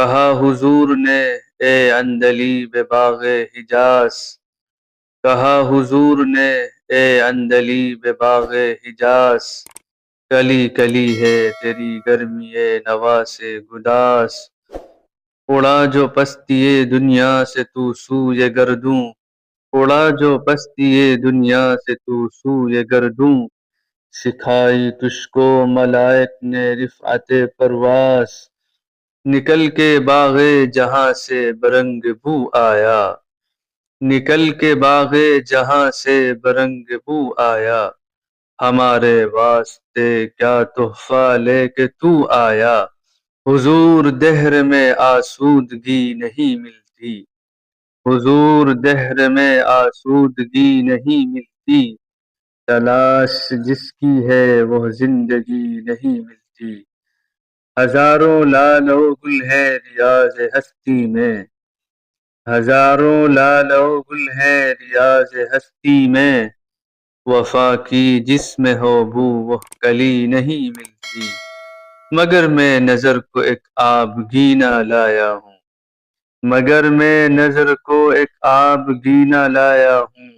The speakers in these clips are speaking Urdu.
کہا حضور نے اے عندلیب باغ حجاز، کہا حضور نے اے عندلیب باغ حجاز، کلی کلی ہے تیری گرمی نوا سے گداز، اڑا جو پستی دنیا سے تو سوئے گردوں، اڑا جو پستی دنیا سے تو سوئے گردوں، سکھائی تجھ کو ملائک نے رفعت پرواز، نکل کے باغ جہاں سے برنگ بو آیا، نکل کے باغ جہاں سے برنگ بو آیا، ہمارے واسطے کیا تحفہ لے کے تو آیا، حضور دہر میں آسودگی نہیں ملتی، حضور دہر میں آسودگی نہیں ملتی، تلاش جس کی ہے وہ زندگی نہیں ملتی، ہزاروں لال و گل ہے ریاض ہستی میں، ہزاروں لال و گل ہے ریاض ہستی میں، وفا کی جس میں ہو بو وہ کلی نہیں ملتی، مگر میں نظر کو ایک آبگینہ لایا ہوں، مگر میں نظر کو ایک آبگینہ لایا ہوں،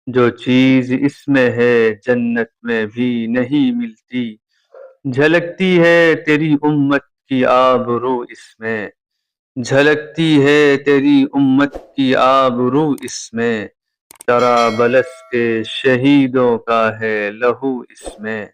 جو چیز اس میں ہے جنت میں بھی نہیں ملتی، جھلکتی ہے تیری امت کی آبرو اس میں، جھلکتی ہے تیری امت کی آبرو اس میں، طرابلس کے شہیدوں کا ہے لہو اس میں۔